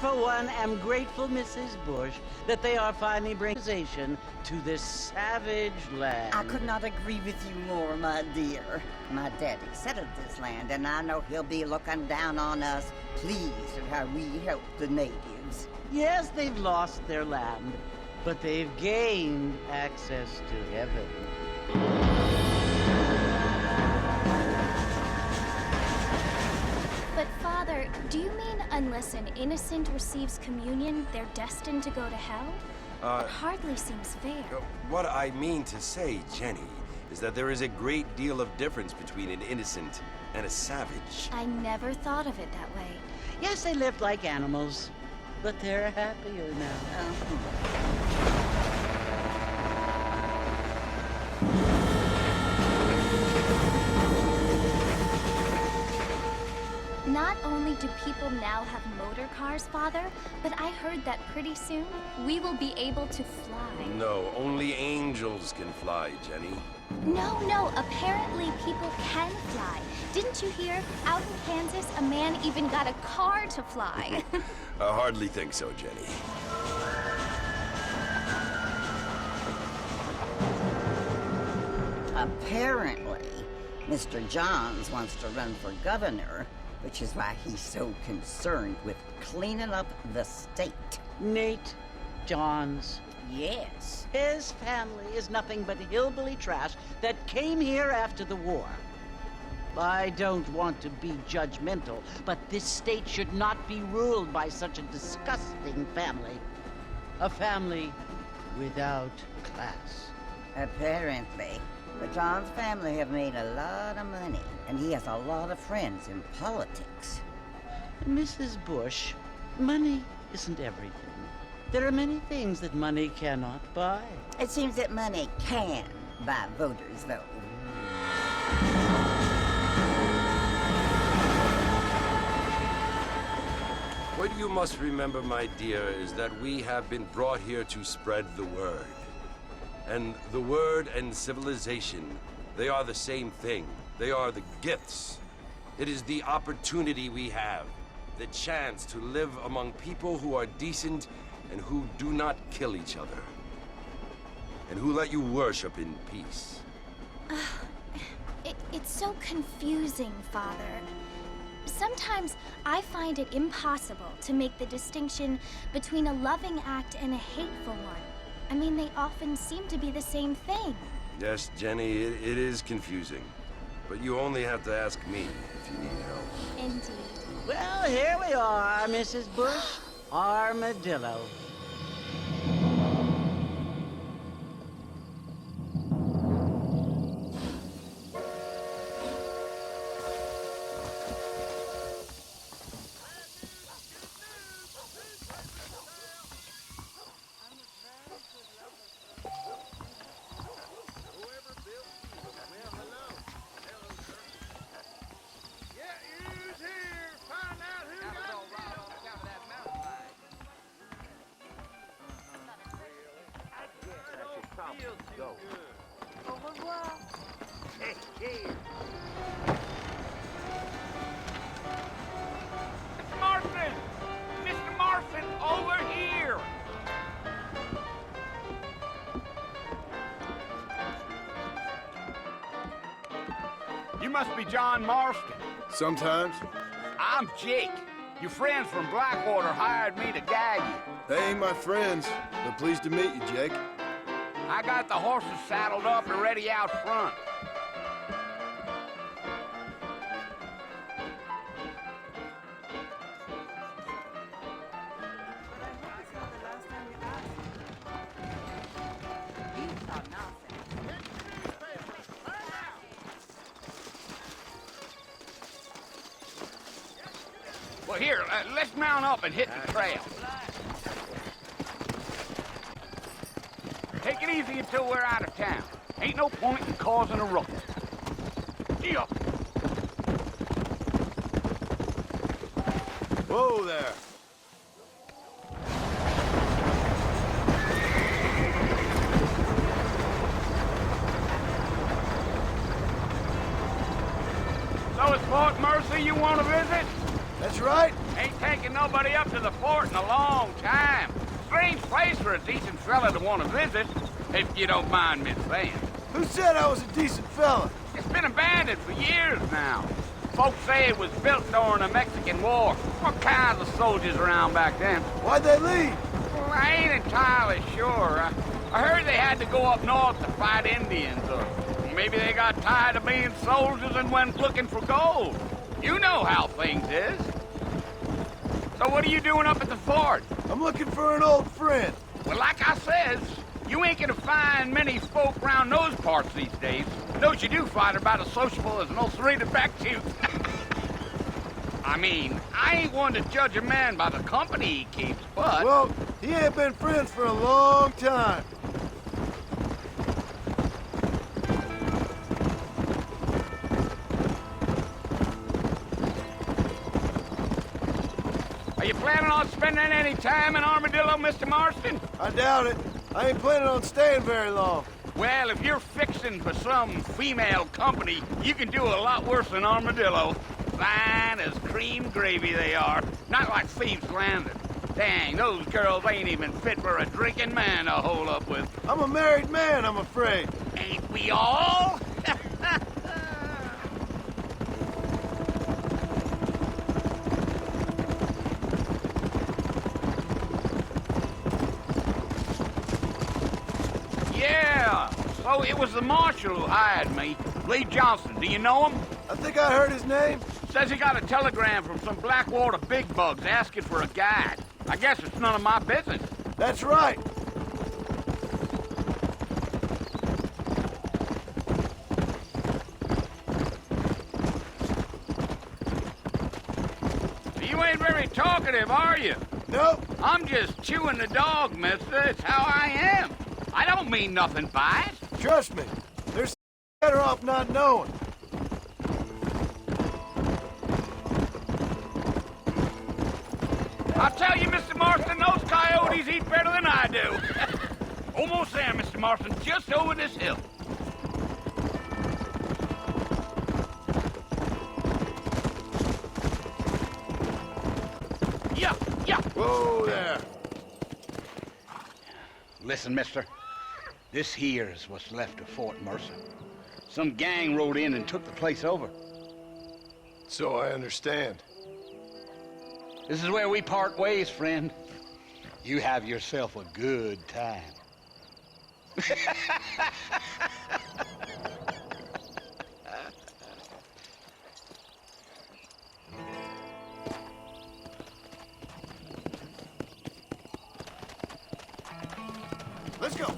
For one, am grateful, Mrs. Bush, that they are finally bringing civilization to this savage land. I could not agree with you more, my dear. My daddy settled this land, and I know he'll be looking down on us, pleased at how we help the natives. Yes, they've lost their land, but they've gained access to heaven. But Father, do you mean unless an innocent receives communion, they're destined to go to hell? It hardly seems fair. What I mean to say, Jenny, is that there is a great deal of difference between an innocent and a savage. I never thought of it that way. Yes, they lived like animals, but they're happier now. Not only do people now have motor cars, Father, but I heard that pretty soon we will be able to fly. No, only angels can fly, Jenny. No, apparently people can fly. Didn't you hear? Out in Kansas, a man even got a car to fly. I hardly think so, Jenny. Apparently, Mr. Johns wants to run for governor, which is why he's so concerned with cleaning up the state. Nate Johns. Yes. His family is nothing but hillbilly trash that came here after the war. I don't want to be judgmental, but this state should not be ruled by such a disgusting family. A family without class. Apparently. The Johns family have made a lot of money, and he has a lot of friends in politics. Mrs. Bush, money isn't everything. There are many things that money cannot buy. It seems that money can buy voters, though. What you must remember, my dear, is that we have been brought here to spread the word. And the word and civilization, they are the same thing. They are the gifts. It is the opportunity we have, the chance to live among people who are decent and who do not kill each other, and who let you worship in peace. It's so confusing, Father. Sometimes I find it impossible to make the distinction between a loving act and a hateful one. I mean, they often seem to be the same thing. Yes, Jenny, it is confusing. But you only have to ask me if you need help. Indeed. Well, here we are, Mrs. Bush. Armadillo. must be John Marston. Sometimes. I'm Jake. Your friends from Blackwater hired me to guide you. They ain't my friends, but pleased to meet you, Jake. I got the horses saddled up and ready out front. Well, here, let's mount up and hit the trail. Take it easy until we're out of town. Ain't no point in causing a ruckus. Yeah. Whoa there. So it's Fort Mercy you want to visit? That's right. Ain't taking nobody up to the fort in a long time. Strange place for a decent fella to want to visit, if you don't mind me saying. Who said I was a decent fella? It's been abandoned for years now. Folks say it was built during the Mexican War. What kinds of soldiers around back then? Why'd they leave? Well, I ain't entirely sure. I heard they had to go up north to fight Indians, or maybe they got tired of being soldiers and went looking for gold. You know how things is. So what are you doing up at the fort? I'm looking for an old friend. Well, like I says, you ain't gonna find many folk around those parts these days. Those you do find are about as sociable as an ulcerated back tooth. I mean, I ain't one to judge a man by the company he keeps, but... Well, he ain't been friends for a long time. Are you planning on spending any time in Armadillo, Mr. Marston? I doubt it. I ain't planning on staying very long. Well, if you're fixing for some female company, you can do a lot worse than Armadillo. Fine as cream gravy they are. Not like Thieves' Landing. Dang, those girls ain't even fit for a drinking man to hole up with. I'm a married man, I'm afraid. Ain't we all? Yeah, so it was the marshal who hired me. Lee Johnson, do you know him? I think I heard his name. Says he got a telegram from some Blackwater big bugs asking for a guide. I guess it's none of my business. That's right. You ain't very talkative, are you? Nope. I'm just chewing the dog, mister. It's how I am. I don't mean nothing by it. Trust me. There's better off not knowing. I'll tell you, Mr. Marston, those coyotes eat better than I do. Almost there, Mr. Marston, just over this hill. Yeah, yeah. Whoa there. Listen, mister. This here is what's left of Fort Mercer. Some gang rode in and took the place over. So I understand. This is where we part ways, friend. You have yourself a good time. Let's go.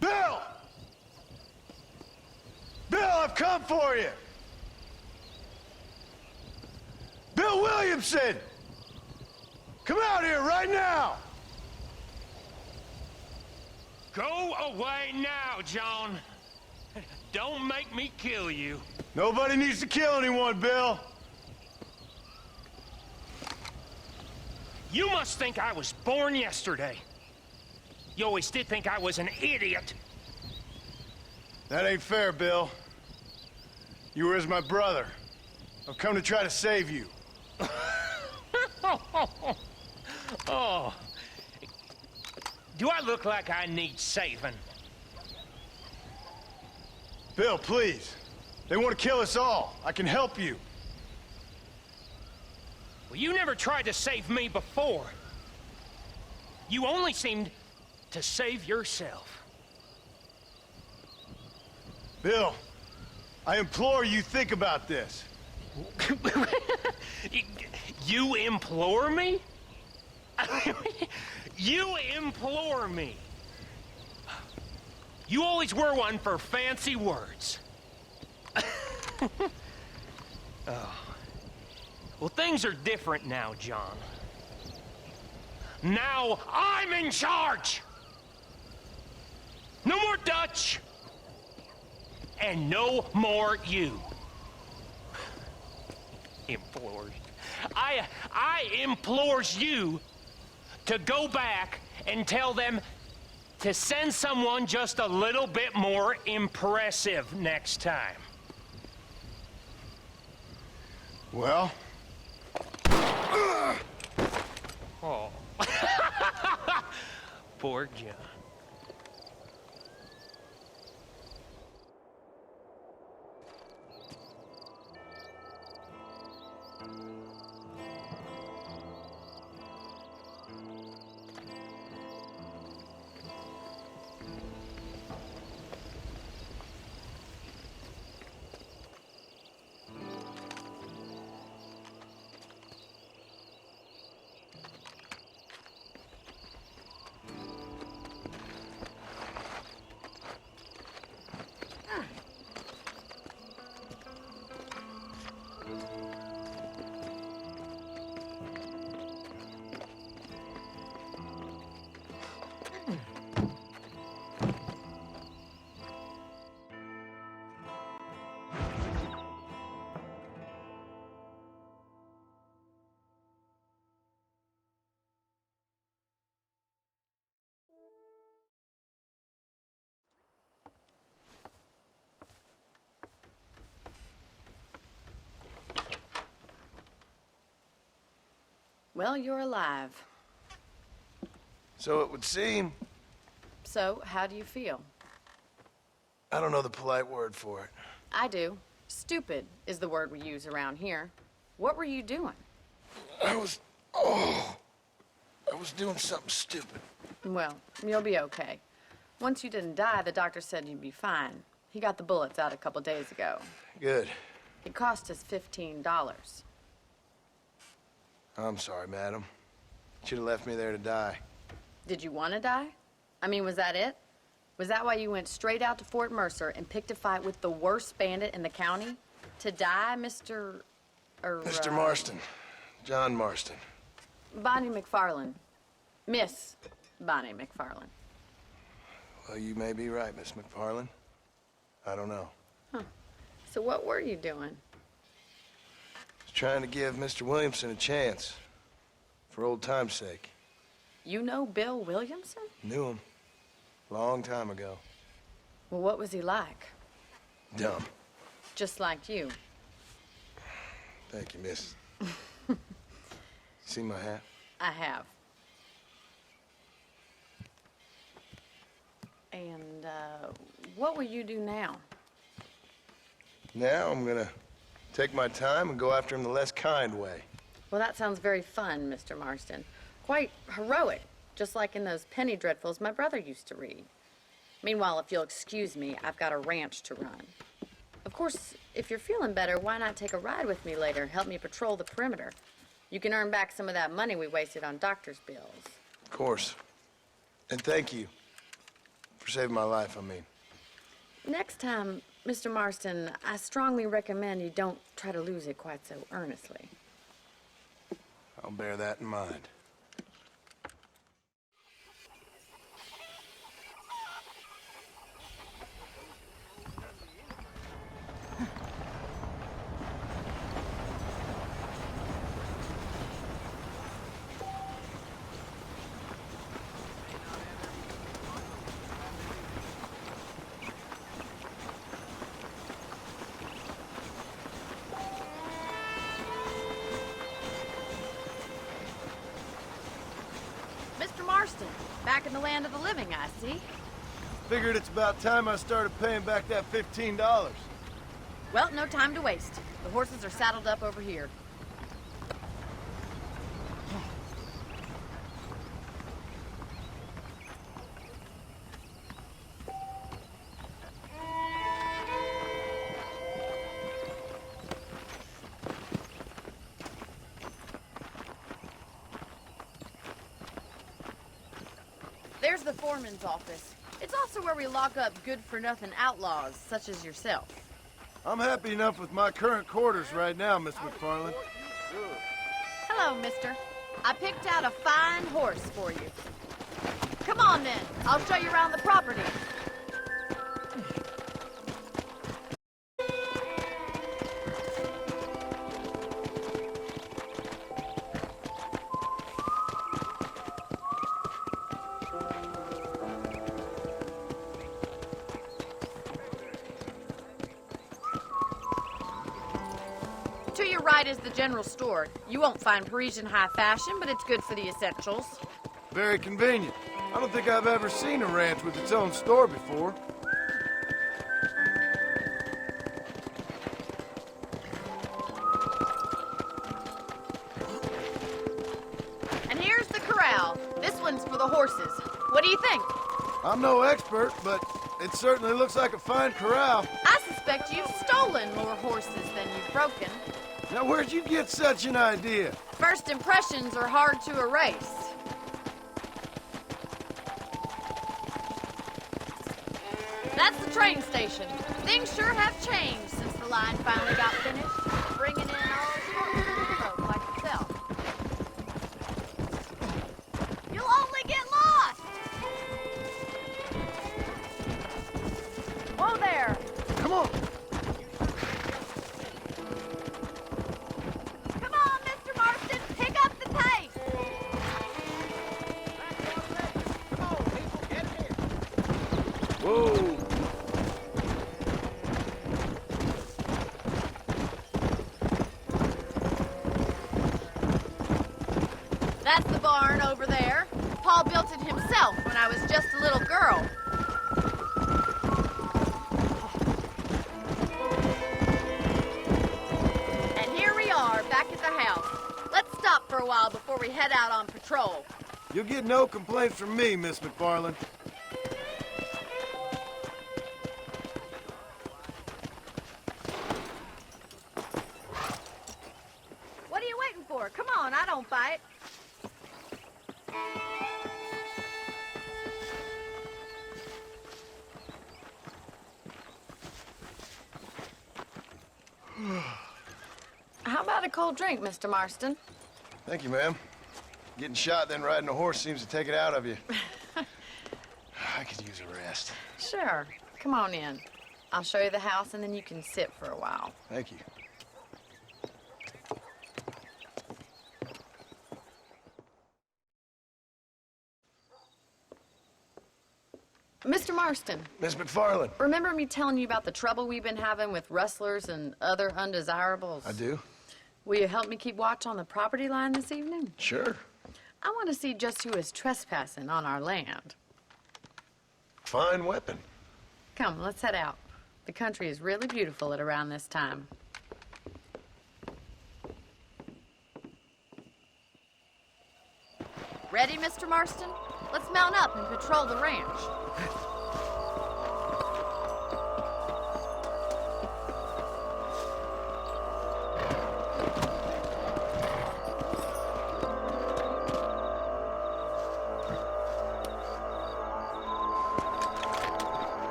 Bill! Bill, I've come for you! Bill Williamson! Come out here right now! Go away now, John. Don't make me kill you. Nobody needs to kill anyone, Bill. You must think I was born yesterday. You always did think I was an idiot. That ain't fair, Bill. You were as my brother. I've come to try to save you. Oh. Do I look like I need saving? Bill, please. They want to kill us all. I can help you. Well, you never tried to save me before. You only seemed to save yourself. Bill, I implore you think about this. You implore me? You implore me. You always were one for fancy words. Oh. Well, things are different now, John. Now I'm in charge! No more Dutch! And no more you. Implores. I implores you to go back and tell them to send someone just a little bit more impressive next time. Well? Oh. Poor John. Well, you're alive. So it would seem. So, how do you feel? I don't know the polite word for it. I do. Stupid is the word we use around here. What were you doing? I was doing something stupid. Well, you'll be okay. Once you didn't die, the doctor said you'd be fine. He got the bullets out a couple days ago. Good. It cost us $15. I'm sorry, madam. Should have left me there to die. Did you want to die? I mean, was that it? Was that why you went straight out to Fort Mercer and picked a fight with the worst bandit in the county? To die, Mr. Mr. Marston. John Marston. Bonnie McFarland. Miss Bonnie McFarland. Well, you may be right, Miss McFarland. I don't know. Huh. So what were you doing? Just trying to give Mr. Williamson a chance. For old time's sake. You know Bill Williamson? Knew him. Long time ago. Well, what was he like? Dumb. Just like you. Thank you, miss. See my hat? I have. And, what will you do now? Now I'm gonna take my time and go after him the less kind way. Well, that sounds very fun, Mr. Marston. Quite heroic, just like in those penny dreadfuls my brother used to read. Meanwhile, if you'll excuse me, I've got a ranch to run. Of course, if you're feeling better, why not take a ride with me later? Help me patrol the perimeter. You can earn back some of that money we wasted on doctor's bills. Of course. And thank you for saving my life, I mean. Next time, Mr. Marston, I strongly recommend you don't try to lose it quite so earnestly. I'll bear that in mind. Mr. Marston, back in the land of the living, I see. Figured it's about time I started paying back that $15. Well, no time to waste. The horses are saddled up over here. There's the foreman's office. It's also where we lock up good-for-nothing outlaws, such as yourself. I'm happy enough with my current quarters right now, Miss McFarland. Hello, mister. I picked out a fine horse for you. Come on, then. I'll show you around the property. To your right is the general store. You won't find Parisian high fashion, but it's good for the essentials. Very convenient. I don't think I've ever seen a ranch with its own store before. And here's the corral. This one's for the horses. What do you think? I'm no expert, but it certainly looks like a fine corral. I suspect you've stolen more horses than you've broken. Now, where'd you get such an idea? First impressions are hard to erase. That's the train station. Things sure have changed since the line finally got finished, bringing in all sorts of folk like yourself. You'll only get lost! Whoa there! Come on. Come on, Mr. Marston, pick up the pace! Whoa. That's the barn over there. Paul built it himself when I was just a little girl. And here we are, back at the house. Let's stop for a while before we head out on patrol. You'll get no complaints from me, Miss McFarland. What are you waiting for? Come on, I don't fight. How about a cold drink, Mr. Marston? Thank you, ma'am. Getting shot, then riding a horse seems to take it out of you. I could use a rest. Sure. Come on in. I'll show you the house, and then you can sit for a while. Thank you. Mr. Marston, Miss McFarland. remember me telling you about the trouble we've been having with rustlers and other undesirables? I do. Will you help me keep watch on the property line this evening? Sure. I want to see just who is trespassing on our land. Fine weapon. Come, let's head out. The country is really beautiful at around this time. Ready, Mr. Marston? Let's mount up and patrol the ranch.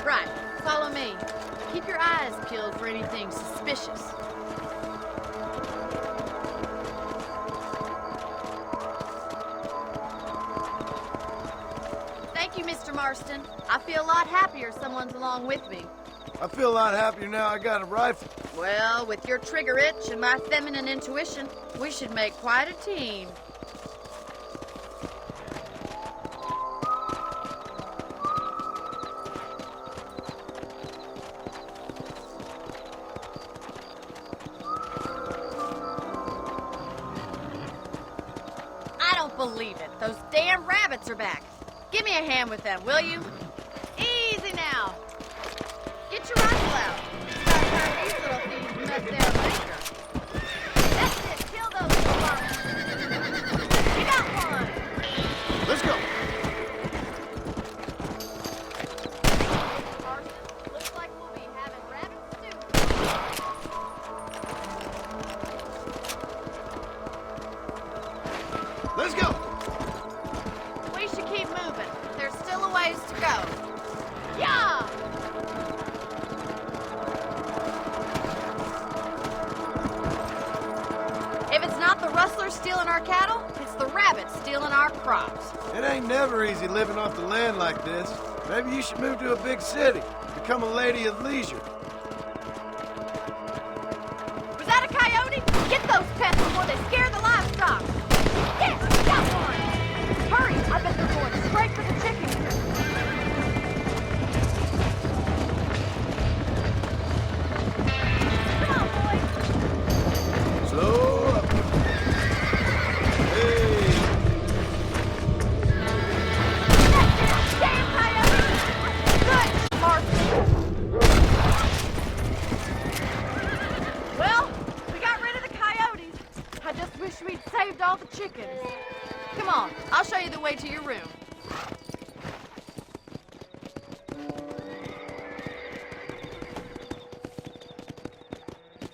Right, follow me. Keep your eyes peeled for anything suspicious. Thank you, Mr. Marston. I feel a lot happier someone's along with me. I feel a lot happier now I got a rifle. Well, with your trigger itch and my feminine intuition, we should make quite a team. believe it. Those damn rabbits are back. Give me a hand with them, will you? Easy now. Get your rifle out. About time these little thieves mess their later. That's it. Kill those little monsters. You got one. Let's go. Carson, looks like we'll be having rabbit stew. Let's go. We should keep moving. There's still a ways to go. Yeah! If it's not the rustlers stealing our cattle, it's the rabbits stealing our crops. It ain't never easy living off the land like this. Maybe you should move to a big city. Become a lady of leisure. Was that a coyote? Get those pests before they scare the livestock. Yes, got one. Hurry, I bet they're going straight for the chickens. Come on, boys. Slow up. Hey. Damn coyote! Good, Martha. Well, we got rid of the coyotes. I just wish we'd saved all the chickens. Come on, I'll show you the way to your room.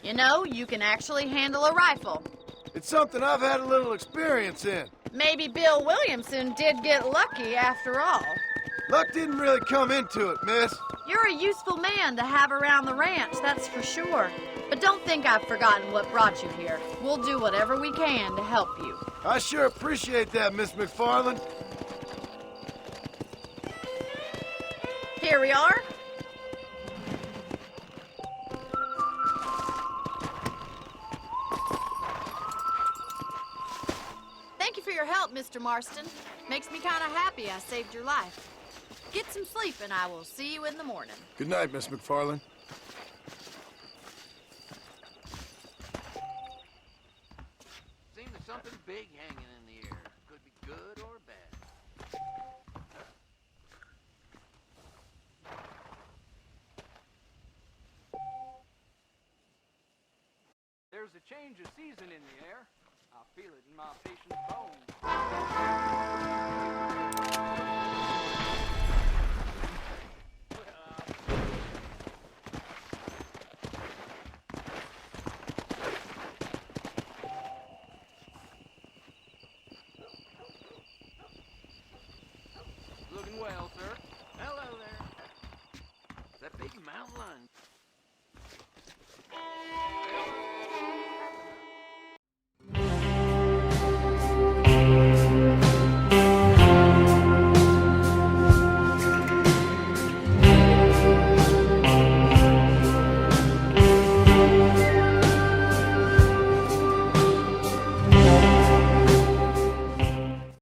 You know, you can actually handle a rifle. It's something I've had a little experience in. Maybe Bill Williamson did get lucky after all. Luck didn't really come into it, miss. You're a useful man to have around the ranch, that's for sure. But don't think I've forgotten what brought you here. We'll do whatever we can to help you. I sure appreciate that, Miss McFarland. Here we are. Thank you for your help, Mr. Marston. Makes me kind of happy I saved your life. Get some sleep and I will see you in the morning. Good night, Miss McFarland. Seems there's something big hanging in the air. Could be good or bad. There's a change of season in the air. I feel it in my patient's bones. Looking well, sir. Hello there. Is that big mountain lion?